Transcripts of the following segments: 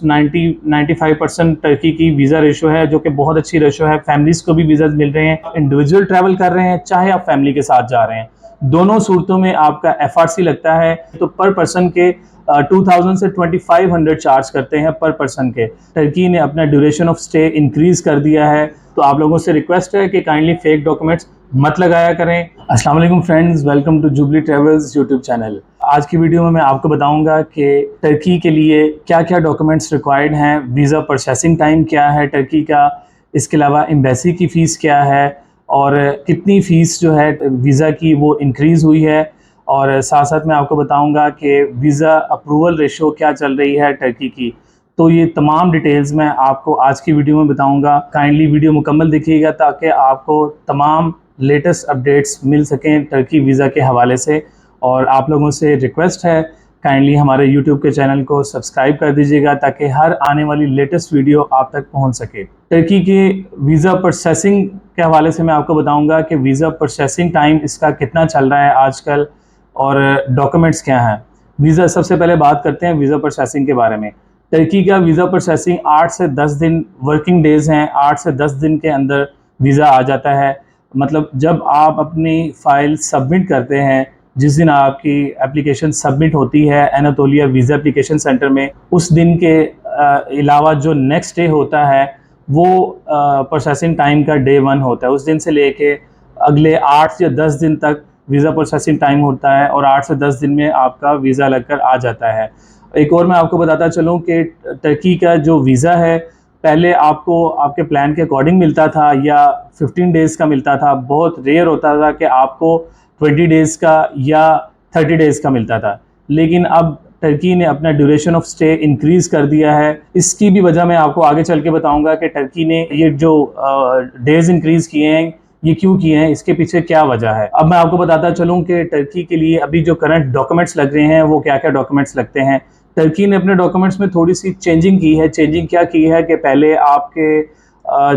90-95% Turkey की visa ratio है, जो कि बहुत अच्छी रेशो है। फैमिलीज़ को भी वीज़ा मिल रहे हैं, इंडिविजुअल ट्रैवल कर रहे हैं, चाहे आप फैमिली के साथ जा रहे हैं, दोनों सूरतों में आपका एफआरसी लगता है। तो पर पर्सन के 2000 से 2500 चार्ज करते हैं पर पर्सन के। टर्की ने अपना ड्यूरेशन ऑफ स्टे इंक्रीज कर दिया है, तो आप लोगों से रिक्वेस्ट है कि काइंडली फेक डॉक्यूमेंट्स मत लगाया करें। अस्सलाम वालेकुम friends, welcome to jubilee travels YouTube channel. आज की वीडियो में मैं आपको बताऊंगा कि टर्की के लिए क्या क्या डॉक्यूमेंट्स रिक्वायर्ड हैं, वीज़ा प्रोसेसिंग टाइम क्या है टर्की का, इसके अलावा एम्बेसी की फ़ीस क्या है और कितनी फ़ीस जो है वीज़ा की वो इंक्रीज़ हुई है, और साथ साथ मैं आपको बताऊंगा कि वीज़ा अप्रूवल रेशो क्या चल रही है टर्की की। तो ये तमाम डिटेल्स मैं आपको आज की वीडियो में बताऊंगा। काइंडली वीडियो मुकम्मल देखिएगा ताकि आपको तमाम लेटेस्ट अपडेट्स मिल सकें टर्की वीज़ा के हवाले से। और आप लोगों से रिक्वेस्ट है, काइंडली हमारे यूट्यूब के चैनल को सब्सक्राइब कर दीजिएगा ताकि हर आने वाली लेटेस्ट वीडियो आप तक पहुंच सके। टर्की के वीज़ा प्रोसेसिंग के हवाले से मैं आपको बताऊंगा कि वीज़ा प्रोसेसिंग टाइम इसका कितना चल रहा है आजकल और डॉक्यूमेंट्स क्या हैं। वीज़ा, सबसे पहले बात करते हैं वीज़ा प्रोसेसिंग के बारे में। टर्की का वीज़ा प्रोसेसिंग 8 से 10 दिन वर्किंग डेज़ हैं, 8 से 10 दिन के अंदर वीज़ा आ जाता है। मतलब जब आप अपनी फ़ाइल सबमिट करते हैं, जिस दिन आपकी एप्लीकेशन सबमिट होती है एनातोलिया वीज़ा एप्लीकेशन सेंटर में, उस दिन के अलावा जो नेक्स्ट डे होता है वो प्रोसेसिंग टाइम का डे 1 होता है। उस दिन से लेके अगले 8 या 10 दिन तक वीज़ा प्रोसेसिंग टाइम होता है और 8 से 10 दिन में आपका वीज़ा लगकर आ जाता है। एक और मैं आपको बताता चलूँ कि टर्की का जो वीज़ा है, पहले आपको आपके प्लान के अकॉर्डिंग मिलता था या 15 डेज़ का मिलता था। बहुत रेयर होता था कि आपको 20 डेज़ का या 30 डेज़ का मिलता था। लेकिन अब टर्की ने अपना ड्यूरेशन ऑफ स्टे इंक्रीज़ कर दिया है। इसकी भी वजह मैं आपको आगे चल के बताऊँगा कि टर्की ने ये जो डेज़ इंक्रीज़ किए हैं, ये क्यों किए हैं, इसके पीछे क्या वजह है। अब मैं आपको बताता चलूँ कि टर्की के लिए अभी जो करंट डॉक्यूमेंट्स लग रहे हैं वो क्या क्या डॉक्यूमेंट्स लगते हैं। टर्की ने अपने डॉक्यूमेंट्स में थोड़ी सी चेंजिंग की है। चेंजिंग क्या की है कि पहले आपके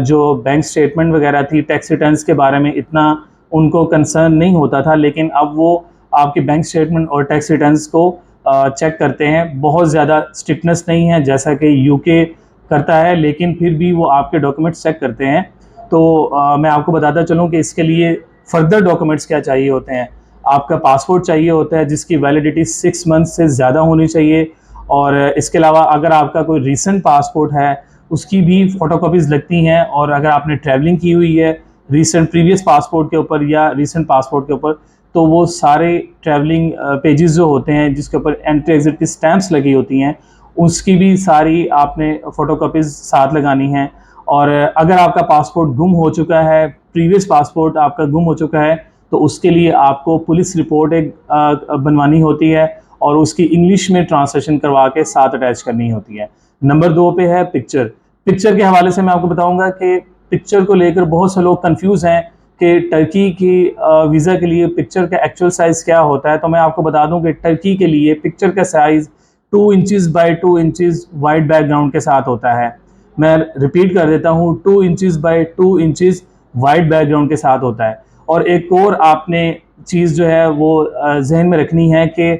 जो बैंक स्टेटमेंट वगैरह थी, टैक्स रिटर्न्स के बारे में इतना उनको कंसर्न नहीं होता था, लेकिन अब वो आपके बैंक स्टेटमेंट और टैक्स रिटर्न्स को चेक करते हैं। बहुत ज़्यादा स्ट्रिक्टनेस नहीं है जैसा कि यूके करता है, लेकिन फिर भी वो आपके डॉक्यूमेंट्स चेक करते हैं। तो मैं आपको बताता चलूँ कि इसके लिए फर्दर डॉक्यूमेंट्स क्या चाहिए होते हैं। आपका पासपोर्ट चाहिए होता है जिसकी वैलिडिटी 6 मंथ से ज़्यादा होनी चाहिए, और इसके अलावा अगर आपका कोई रीसेंट पासपोर्ट है उसकी भी फ़ोटोकॉपीज़ लगती हैं। और अगर आपने ट्रैवलिंग की हुई है रीसेंट प्रीवियस पासपोर्ट के ऊपर या रीसेंट पासपोर्ट के ऊपर, तो वो सारे ट्रैवलिंग पेजेस जो होते हैं जिसके ऊपर एंट्री एग्जिट की स्टैंप्स लगी होती हैं, उसकी भी सारी आपने फ़ोटोकॉपीज़ साथ लगानी हैं। और अगर आपका पासपोर्ट गुम हो चुका है, प्रीवियस पासपोर्ट आपका गुम हो चुका है, तो उसके लिए आपको पुलिस रिपोर्ट एक बनवानी होती है और उसकी इंग्लिश में ट्रांसलेशन करवा के साथ अटैच करनी होती है। नंबर 2 पे है पिक्चर। पिक्चर के हवाले से मैं आपको बताऊंगा कि पिक्चर को लेकर बहुत से लोग कंफ्यूज हैं कि टर्की की वीज़ा के लिए पिक्चर का एक्चुअल साइज़ क्या होता है। तो मैं आपको बता दूं कि टर्की के लिए पिक्चर का size 2 inches by 2 inches white background के साथ होता है। मैं रिपीट कर देता हूँ, 2 inches by 2 inches white background के साथ होता है। और एक और आपने चीज़ जो है वो जहन में रखनी है कि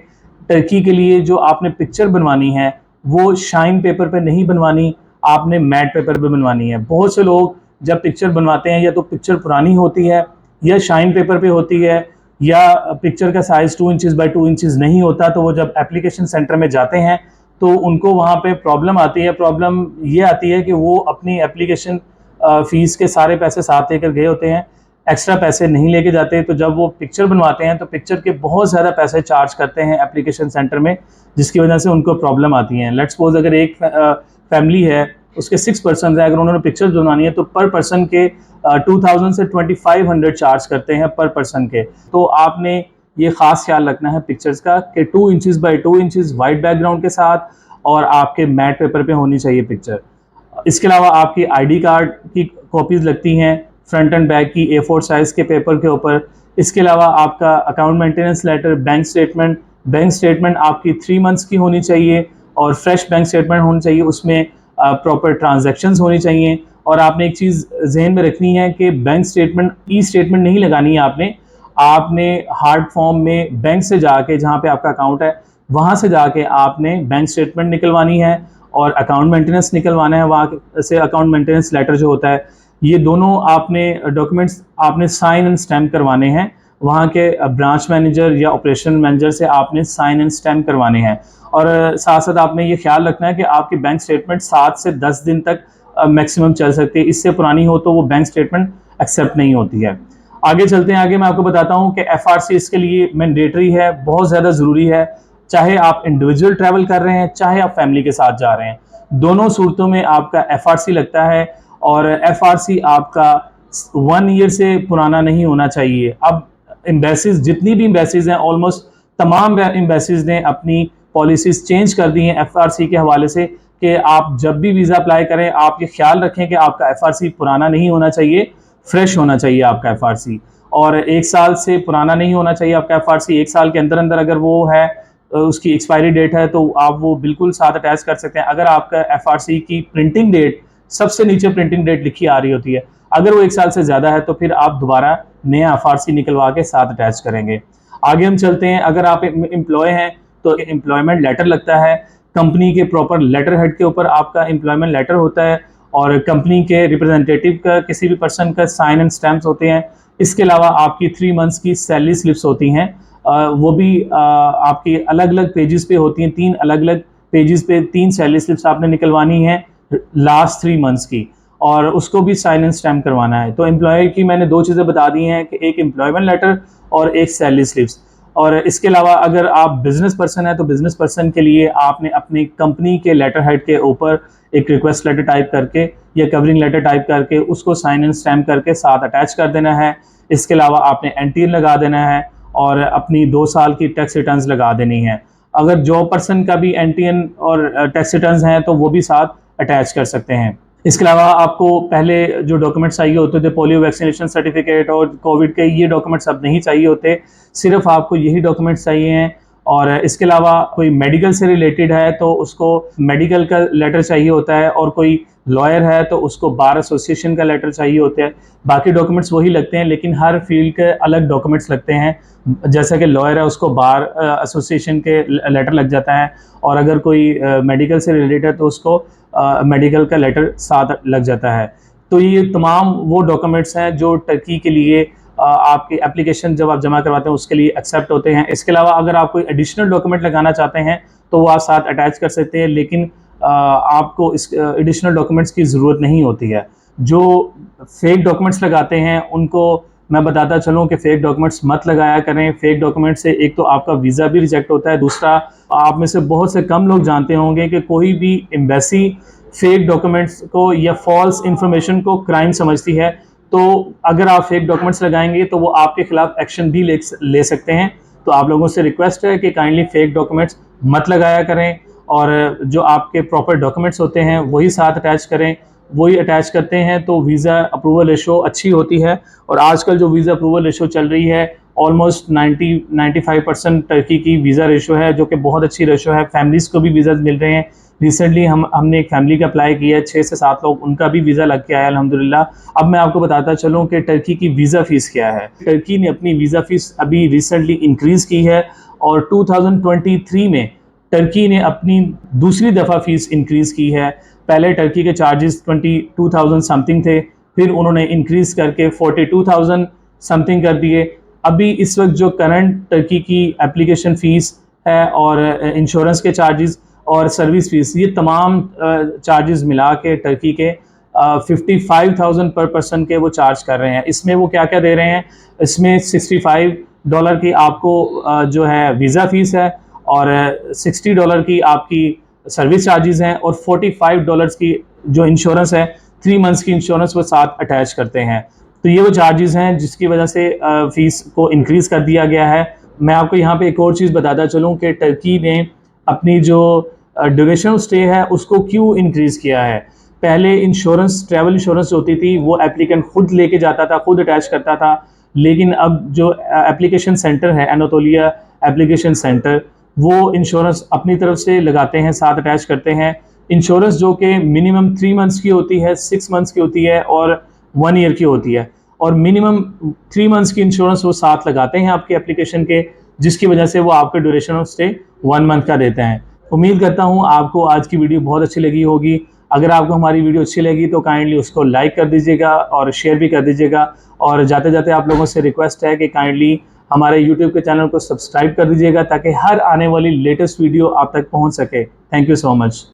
टर्की के लिए जो आपने पिक्चर बनवानी है वो शाइन पेपर पे नहीं बनवानी, आपने मैट पेपर पे बनवानी है। बहुत से लोग जब पिक्चर बनवाते हैं या तो पिक्चर पुरानी होती है या शाइन पेपर पे होती है, या पिक्चर का साइज़ 2 इंचज़ बाई 2 इंचज़ नहीं होता, तो वो जब एप्लीकेशन सेंटर में जाते हैं तो उनको वहाँ पे प्रॉब्लम आती है। प्रॉब्लम ये आती है कि वो अपनी एप्लीकेशन फ़ीस के सारे पैसे साथ लेकर गए होते हैं, एक्स्ट्रा पैसे नहीं लेके जाते। तो जब वो पिक्चर बनवाते हैं तो पिक्चर के बहुत ज़्यादा पैसे चार्ज करते हैं एप्लीकेशन सेंटर में, जिसकी वजह से उनको प्रॉब्लम आती है। लेट्स सपोज अगर एक फैमिली है, उसके 6 पर्सन है, अगर उन्होंने पिक्चर बनवानी है तो पर पर्सन के 2000 से 2500 चार्ज करते हैं पर पर्सन के। तो आपने ये ख़ास ख्याल रखना है पिक्चर्स का कि 2 inches by 2 inches white background के साथ और आपके मैट पेपर पे होनी चाहिए पिक्चर। इसके अलावा आपकी आईडी कार्ड की कॉपीज़ लगती हैं, फ्रंट एंड बैक की A4 साइज़ के पेपर के ऊपर। इसके अलावा आपका account maintenance letter, bank statement आपकी 3 मंथ्स की होनी चाहिए और फ्रेश बैंक स्टेटमेंट होनी चाहिए, उसमें प्रॉपर ट्रांजैक्शंस होनी चाहिए। और आपने एक चीज़ जहन में रखनी है कि बैंक स्टेटमेंट ई स्टेटमेंट नहीं लगानी है आपने हार्ड फॉर्म में बैंक से जाके, जहाँ पे आपका अकाउंट है वहाँ से जाके आपने बैंक स्टेटमेंट निकलवानी है। और अकाउंट मेंटेनेंस निकलवाना है, वहाँ से अकाउंट मेंटेनेंस लेटर जो होता है, ये दोनों आपने डॉक्यूमेंट्स आपने साइन एंड स्टैम्प करवाने हैं। वहाँ के ब्रांच मैनेजर या ऑपरेशन मैनेजर से आपने साइन एंड स्टैम्प करवाने हैं। और साथ साथ आपने ये ख्याल रखना है कि आपकी बैंक स्टेटमेंट 7 से 10 दिन तक मैक्सिमम चल सकती है। इससे पुरानी हो तो वो बैंक स्टेटमेंट एक्सेप्ट नहीं होती है। आगे चलते हैं, आगे मैं आपको बताता हूँ कि एफआरसी इसके लिए मैंडेटरी है, बहुत ज़्यादा ज़रूरी है। चाहे आप इंडिविजुअल ट्रैवल कर रहे हैं, चाहे आप फैमिली के साथ जा रहे हैं, दोनों सूरतों में आपका एफआरसी लगता है। और एफआरसी आपका 1 ईयर से पुराना नहीं होना चाहिए। अब एम्बेसीज, जितनी भी एम्बेसीज हैं, ऑलमोस्ट तमाम एम्बेसीज ने अपनी पॉलिसीज चेंज कर दी हैं एफआरसी के हवाले से, कि आप जब भी वीज़ा अप्लाई करें आप ये ख्याल रखें कि आपका एफआरसी पुराना नहीं होना चाहिए, फ्रेश होना चाहिए आपका एफआरसी। और 1 साल से पुराना नहीं होना चाहिए आपका एफआरसी। 1 साल के अंदर अंदर अगर वो है, उसकी एक्सपायरी डेट है, तो आप वो बिल्कुल साथ अटैच कर सकते हैं। अगर आपका एफआरसी की प्रिंटिंग डेट सबसे नीचे प्रिंटिंग डेट लिखी आ रही होती है, अगर वो 1 साल से ज़्यादा है, तो फिर आप दोबारा नया एफआरसी निकलवा के साथ अटैच करेंगे। आगे हम चलते हैं, अगर आप एम्प्लॉय हैं तो एम्प्लॉयमेंट लेटर लगता है। कंपनी के प्रॉपर लेटर हेड के ऊपर आपका एम्प्लॉयमेंट लेटर होता है, और कंपनी के रिप्रेजेंटेटिव का, किसी भी पर्सन का साइन एंड स्टैम्प्स होते हैं। इसके अलावा आपकी 3 मंथ्स की सैलरी स्लिप्स होती हैं, वो भी आपकी अलग अलग पेजेस पे होती हैं। 3 अलग अलग पेजेस पे 3 सैलरी स्लिप्स आपने निकलवानी है लास्ट 3 मंथ्स की, और उसको भी साइन एंड स्टैम्प करवाना है। तो एम्प्लॉय की मैंने 2 चीज़ें बता दी हैं, कि एक एम्प्लॉयमेंट लेटर और एक सैलरी स्लिप्स। और इसके अलावा अगर आप बिजनेस पर्सन है, तो बिजनेस पर्सन के लिए आपने अपनी कंपनी के लेटर हेड के ऊपर एक रिक्वेस्ट लेटर टाइप करके या कवरिंग लेटर टाइप करके उसको साइन एंड स्टैम्प करके साथ अटैच कर देना है। इसके अलावा आपने एनटीएन लगा देना है और अपनी 2 साल की टैक्स रिटर्न्स लगा देनी है। अगर जॉब पर्सन का भी एनटीएन और टैक्स रिटर्न्स हैं तो वो भी साथ अटैच कर सकते हैं। इसके अलावा आपको पहले जो डॉक्यूमेंट्स चाहिए होते थे, पोलियो वैक्सीनेशन सर्टिफिकेट और कोविड के, ये डॉक्यूमेंट्स अब नहीं चाहिए होते, सिर्फ आपको यही डॉक्यूमेंट्स चाहिए हैं। और इसके अलावा कोई मेडिकल से रिलेटेड है तो उसको मेडिकल का लेटर चाहिए होता है, और कोई लॉयर है तो उसको बार एसोसिएशन का लेटर चाहिए होता है। बाकी डॉक्यूमेंट्स वही लगते हैं, लेकिन हर फील्ड के अलग डॉक्यूमेंट्स लगते हैं। जैसा कि लॉयर है उसको बार एसोसिएशन के लेटर लग जाता है, और अगर कोई मेडिकल से रिलेटेड है तो उसको मेडिकल का लेटर साथ लग जाता है। तो ये तमाम वो डॉक्यूमेंट्स हैं जो टर्की के लिए आपकी एप्लीकेशन जब आप जमा करवाते हैं उसके लिए एक्सेप्ट होते हैं। इसके अलावा अगर आप कोई एडिशनल डॉक्यूमेंट लगाना चाहते हैं तो वो आप साथ अटैच कर सकते हैं, लेकिन आपको इस एडिशनल डॉक्यूमेंट्स की ज़रूरत नहीं होती है। जो फेक डॉक्यूमेंट्स लगाते हैं उनको मैं बताता चलूँ कि फ़ेक डॉक्यूमेंट्स मत लगाया करें। फ़ेक डॉक्यूमेंट से एक तो आपका वीज़ा भी रिजेक्ट होता है, दूसरा आप में से बहुत से कम लोग जानते होंगे कि कोई भी एम्बेसी फ़ेक डॉक्यूमेंट्स को या फॉल्स इंफॉर्मेशन को क्राइम समझती है। तो अगर आप फेक डॉक्यूमेंट्स लगाएंगे तो वो आपके खिलाफ एक्शन भी ले सकते हैं। तो आप लोगों से रिक्वेस्ट है कि काइंडली फेक डॉक्यूमेंट्स मत लगाया करें, और जो आपके प्रॉपर डॉक्यूमेंट्स होते हैं वही साथ अटैच करें। वही अटैच करते हैं तो वीज़ा अप्रूवल रेशो अच्छी होती है। और आजकल जो वीज़ा अप्रूवल रेशो चल रही है ऑलमोस्ट 90-95% टर्की की वीज़ा रेशो है, जो कि बहुत अच्छी रेशो है। फैमिलीज़ को भी वीज़ा मिल रहे हैं। रिसेंटली हमने एक फैमिली का अप्लाई किया है, 6 से 7 लोग, उनका भी वीज़ा लग के आया अल्हम्दुलिल्लाह। अब मैं आपको बताता चलूँ कि टर्की की वीज़ा फ़ीस क्या है। टर्की ने अपनी वीज़ा फ़ीस अभी रिसेंटली इंक्रीज़ की है, और 2023 में टर्की ने अपनी दूसरी दफ़ा फ़ीस इंक्रीज़ की है। पहले टर्की के चार्जेस 22,000 समथिंग थे, फिर उन्होंने इंक्रीज़ करके 42,000 समथिंग कर दिए। अभी इस वक्त जो करंट टर्की की एप्लीकेशन फ़ीस है और इंश्योरेंस के चार्जेस और सर्विस फीस, ये तमाम चार्जेस मिला के टर्की के 55,000 पर पर्सन के वो चार्ज कर रहे हैं। इसमें वो क्या क्या दे रहे हैं, इसमें $65 की आपको जो है वीज़ा फ़ीस है, और $60 की आपकी सर्विस चार्जेस हैं, और $45 की जो इंश्योरेंस है, 3 मंथ्स की इंश्योरेंस वो साथ अटैच करते हैं। तो ये वो चार्जेस हैं जिसकी वजह से फ़ीस को इंक्रीज़ कर दिया गया है। मैं आपको यहाँ पे एक और चीज़ बताता चलूँ कि टर्की ने अपनी जो ड्यूरेशन स्टे है उसको क्यों इंक्रीज़ किया है। पहले इंश्योरेंस, ट्रैवल इंश्योरेंस होती थी वो एप्लीकेंट खुद लेके जाता था, खुद अटैच करता था। लेकिन अब जो एप्लीकेशन सेंटर है, एनातोलिया एप्लीकेशन सेंटर, वो इंश्योरेंस अपनी तरफ से लगाते हैं, साथ अटैच करते हैं। इंश्योरेंस जो कि मिनिमम 3 मंथ्स की होती है, 6 मंथ्स की होती है और 1 ईयर की होती है, और मिनिमम 3 मंथ्स की इंश्योरेंस वो साथ लगाते हैं आपके एप्लीकेशन के, जिसकी वजह से वो आपके ड्यूरेशन ऑफ स्टे 1 मंथ का देते हैं। उम्मीद करता हूँ आपको आज की वीडियो बहुत अच्छी लगी होगी। अगर आपको हमारी वीडियो अच्छी लगी तो काइंडली उसको लाइक कर दीजिएगा और शेयर भी कर दीजिएगा। और जाते जाते आप लोगों से रिक्वेस्ट है कि काइंडली हमारे यूट्यूब के चैनल को सब्सक्राइब कर दीजिएगा ताकि हर आने वाली लेटेस्ट वीडियो आप तक पहुंच सके। Thank you so much.